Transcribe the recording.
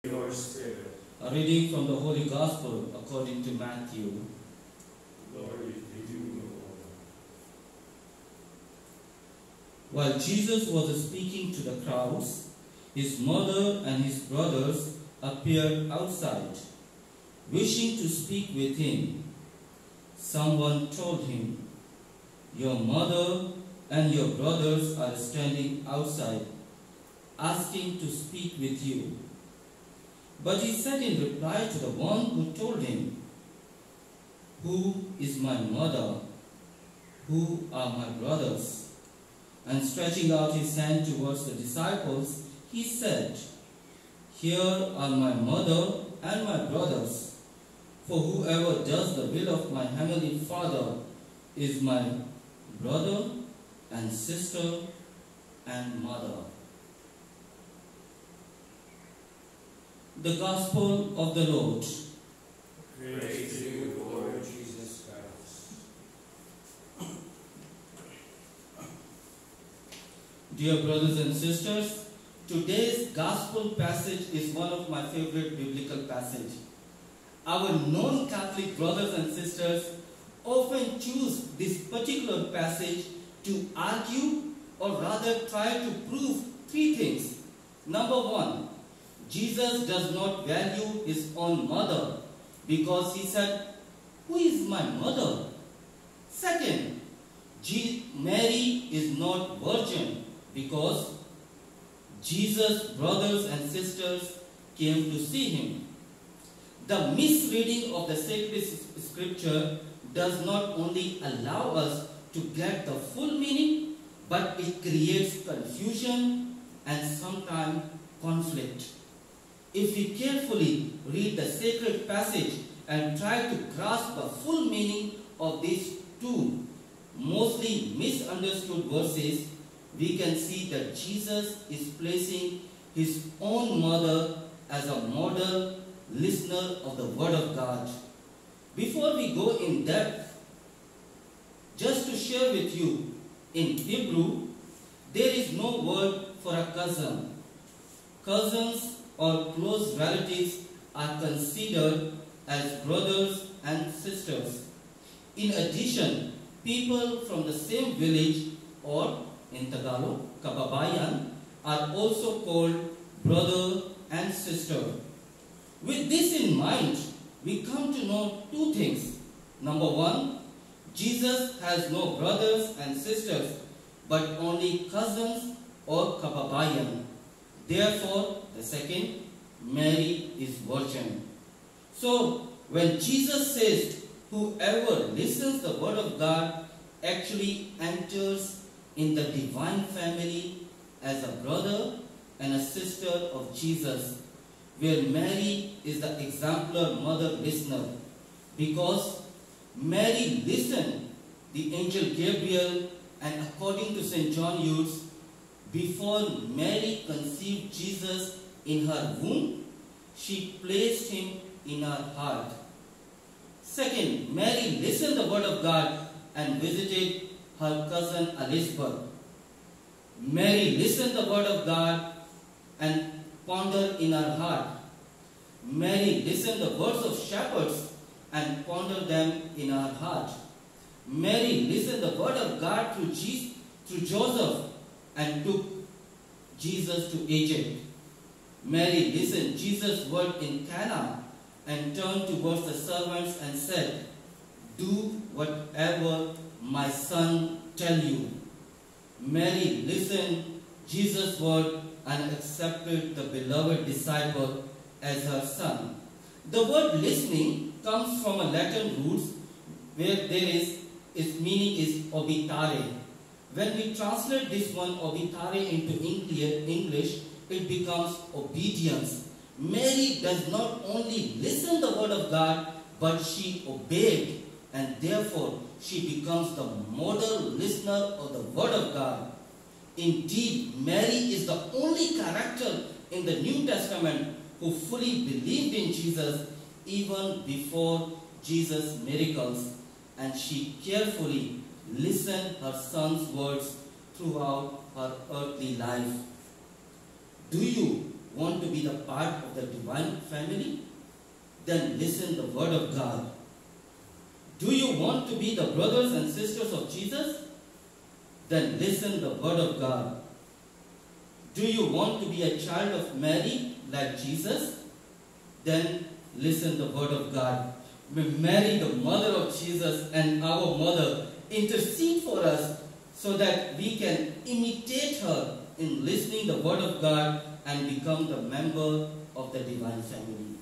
Your Spirit. A reading from the Holy Gospel according to Matthew. Glory to you, Lord. While Jesus was speaking to the crowds, his mother and his brothers appeared outside, wishing to speak with him. Someone told him, "Your mother and your brothers are standing outside, asking to speak with you." But he said in reply to the one who told him, "Who is my mother? Who are my brothers?" And stretching out his hand towards the disciples, he said, "Here are my mother and my brothers. For whoever does the will of my heavenly Father is my brother and sister and mother." The Gospel of the Lord. Praise to you, Lord Jesus Christ. Dear brothers and sisters, today's Gospel passage is one of my favorite biblical passages. Our non-Catholic brothers and sisters often choose this particular passage to argue or rather try to prove three things. Number one, Jesus does not value his own mother because he said, "Who is my mother?" Second, Mary is not virgin because Jesus' brothers and sisters came to see him. The misreading of the sacred scripture does not only allow us to get the full meaning, but it creates confusion and sometimes conflict. If we carefully read the sacred passage and try to grasp the full meaning of these two mostly misunderstood verses, we can see that Jesus is placing his own mother as a model listener of the Word of God. Before we go in depth, just to share with you, in Hebrew, there is no word for a cousin. Cousins or close relatives are considered as brothers and sisters. In addition, people from the same village, or in Tagalog, kababayan, are also called brother and sister. With this in mind, we come to know two things. Number one, Jesus has no brothers and sisters, but only cousins or kababayan. Therefore, the second, Mary is virgin. So, when Jesus says, whoever listens the word of God actually enters in the divine family as a brother and a sister of Jesus, where Mary is the exemplar mother listener. Because Mary listened the angel Gabriel, and according to St. John Eudes, before Mary conceived Jesus in her womb, she placed him in her heart. Second, Mary listened the word of God and visited her cousin Elizabeth. Mary listened the word of God and pondered in her heart. Mary listened the words of shepherds and pondered them in her heart. Mary listened the word of God through Joseph and took Jesus to Egypt. Mary listened Jesus' word in Cana and turned towards the servants and said, "Do whatever my son tell you." Mary listened Jesus' word and accepted the beloved disciple as her son. The word listening comes from a Latin root where its meaning is obitare. When we translate this one obitare into English, it becomes obedience. Mary does not only listen the word of God, but she obeyed, and therefore she becomes the model listener of the word of God. Indeed, Mary is the only character in the New Testament who fully believed in Jesus even before Jesus' miracles, and she carefully listened her son's words throughout her earthly life. Do you want to be the part of the divine family? Then listen the word of God. Do you want to be the brothers and sisters of Jesus? Then listen the word of God. Do you want to be a child of Mary like Jesus? Then listen the word of God. May Mary, the mother of Jesus and our mother, intercede for us so that we can imitate her in listening the word of God and become the member of the divine family.